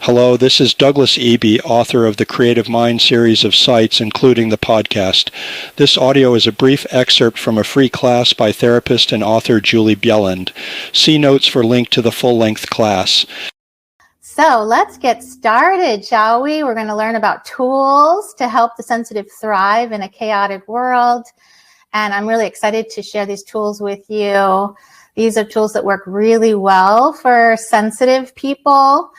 Hello, this is Douglas Eby, author of the Creative Mind series of sites, including the podcast. This audio is a brief excerpt from a free class by therapist and author Julie Bjelland. See notes for link to the full-length class. So let's get started, shall we? We're going to learn about tools to help the sensitive thrive in a chaotic world. And I'm really excited to share these tools with you. These are tools that work really well for sensitive people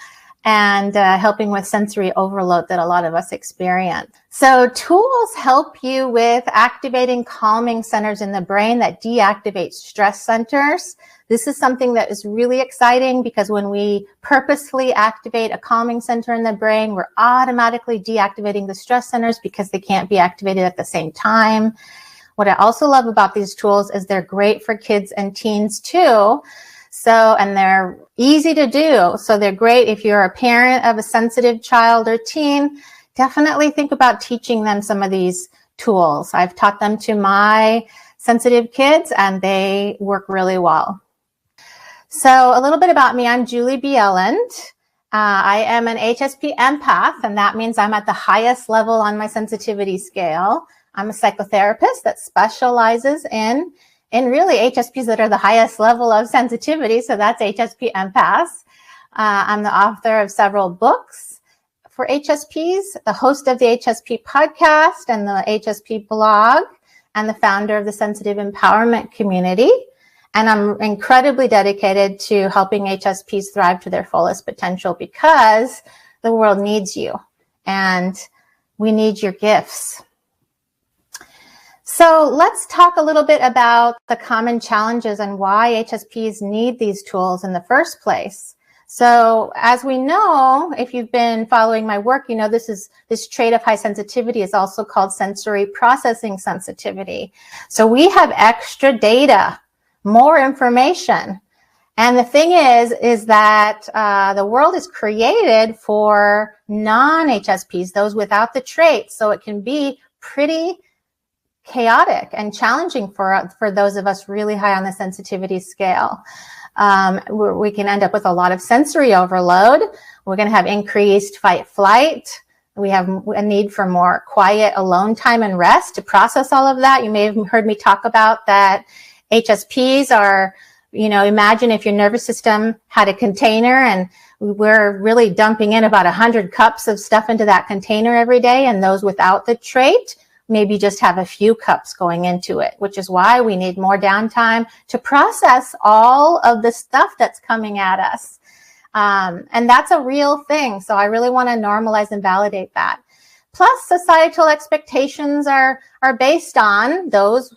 and helping with sensory overload that a lot of us experience. So tools help you with activating calming centers in the brain that deactivate stress centers. This is something that is really exciting because when we purposefully activate a calming center in the brain, we're automatically deactivating the stress centers because they can't be activated at the same time. What I also love about these tools is they're great for kids and teens too. And they're easy to do. So they're great if you're a parent of a sensitive child or teen. Definitely think about teaching them some of these tools. I've taught them to my sensitive kids and they work really well. So a little bit about me. I'm Julie Bjelland. I am an HSP empath, and that means I'm at the highest level on my sensitivity scale. I'm a psychotherapist that specializes in really HSPs that are the highest level of sensitivity. So that's HSP empaths. I'm the author of several books for HSPs, the host of the HSP podcast and the HSP blog, and the founder of the Sensitive Empowerment Community. And I'm incredibly dedicated to helping HSPs thrive to their fullest potential because the world needs you and we need your gifts. So let's talk a little bit about the common challenges and why HSPs need these tools in the first place. So as we know, if you've been following my work, you know this trait of high sensitivity is also called sensory processing sensitivity. So we have extra data, more information. And the thing is that the world is created for non-HSPs, those without the trait. So it can be pretty chaotic and challenging for those of us really high on the sensitivity scale. We can end up with a lot of sensory overload. We're going to have increased fight-flight. We have a need for more quiet, alone time and rest to process all of that. You may have heard me talk about that. HSPs are, imagine if your nervous system had a container and we're really dumping in about 100 cups of stuff into that container every day, and those without the trait maybe just have a few cups going into it, which is why we need more downtime to process all of the stuff that's coming at us. And that's a real thing. So I really want to normalize and validate that. Plus, societal expectations are based on those,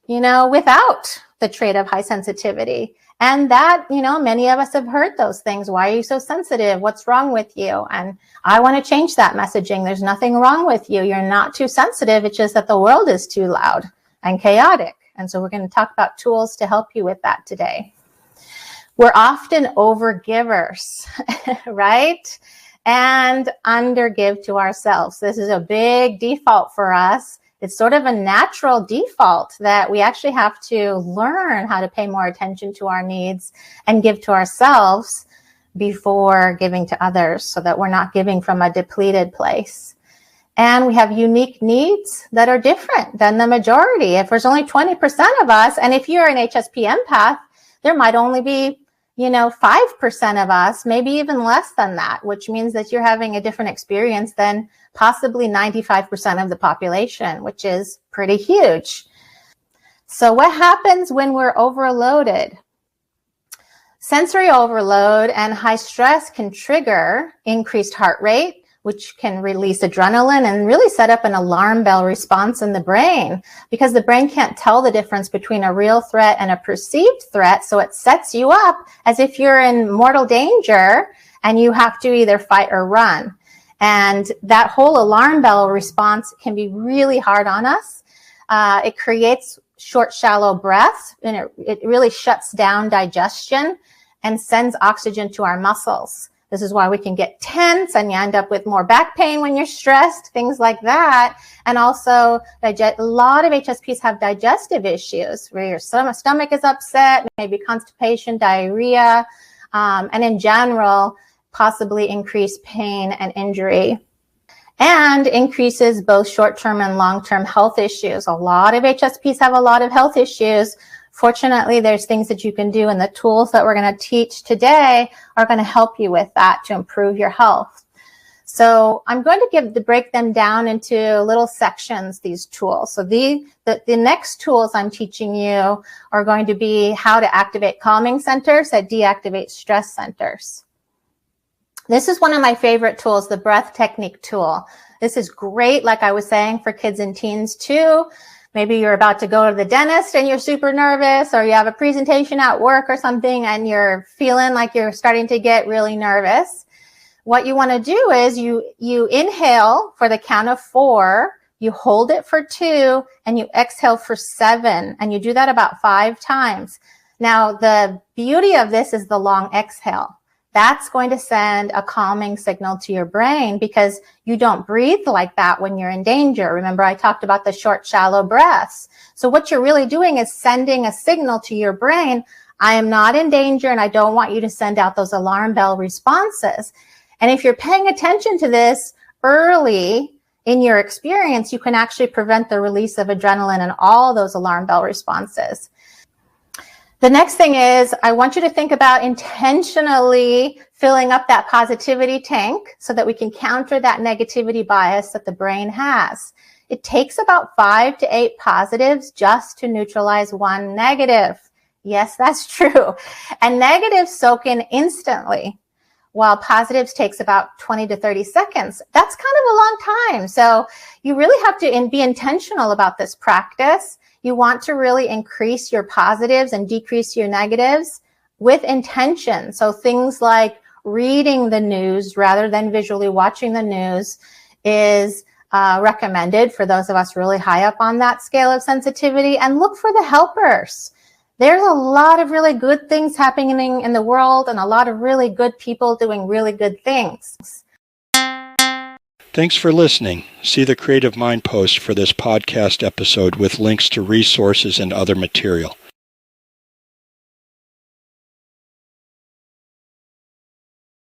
without the trait of high sensitivity. And that, many of us have heard those things. Why are you so sensitive? What's wrong with you? And I want to change that messaging. There's nothing wrong with you. You're not too sensitive. It's just that the world is too loud and chaotic. And so we're going to talk about tools to help you with that today. We're often overgivers, right? And undergive to ourselves. This is a big default for us. It's sort of a natural default that we actually have to learn how to pay more attention to our needs and give to ourselves before giving to others so that we're not giving from a depleted place. And we have unique needs that are different than the majority. If there's only 20% of us, and if you're an HSP empath, there might only be 5% of us, maybe even less than that, which means that you're having a different experience than possibly 95% of the population, which is pretty huge. So what happens when we're overloaded? Sensory overload and high stress can trigger increased heart rate, which can release adrenaline and really set up an alarm bell response in the brain because the brain can't tell the difference between a real threat and a perceived threat. So it sets you up as if you're in mortal danger and you have to either fight or run. And that whole alarm bell response can be really hard on us. It creates short, shallow breaths, and it really shuts down digestion and sends oxygen to our muscles. This is why we can get tense and you end up with more back pain when you're stressed, things like that. And also, a lot of HSPs have digestive issues where your stomach is upset, maybe constipation, diarrhea. And in general, possibly increase pain and injury, and increases both short-term and long-term health issues. A lot of HSPs have a lot of health issues. Fortunately, there's things that you can do, and the tools that we're going to teach today are going to help you with that to improve your health. So I'm going to break them down into little sections, these tools. So the next tools I'm teaching you are going to be how to activate calming centers that deactivate stress centers. This is one of my favorite tools, the breath technique tool. This is great, like I was saying, for kids and teens too. Maybe you're about to go to the dentist and you're super nervous, or you have a presentation at work or something and you're feeling like you're starting to get really nervous. What you want to do is you inhale for the count of 4, you hold it for 2, and you exhale for 7. And you do that about 5 times. Now, the beauty of this is the long exhale. That's going to send a calming signal to your brain because you don't breathe like that when you're in danger. Remember, I talked about the short, shallow breaths. So what you're really doing is sending a signal to your brain, I am not in danger and I don't want you to send out those alarm bell responses. And if you're paying attention to this early in your experience, you can actually prevent the release of adrenaline and all those alarm bell responses. The next thing is I want you to think about intentionally filling up that positivity tank so that we can counter that negativity bias that the brain has. It takes about 5 to 8 positives just to neutralize 1 negative. Yes, that's true. And negatives soak in instantly, while positives takes about 20 to 30 seconds. That's kind of a long time. So you really have to be intentional about this practice. You want to really increase your positives and decrease your negatives with intention. So things like reading the news rather than visually watching the news is recommended for those of us really high up on that scale of sensitivity. And look for the helpers. There's a lot of really good things happening in the world and a lot of really good people doing really good things. Thanks for listening. See the Creative Mind post for this podcast episode with links to resources and other material.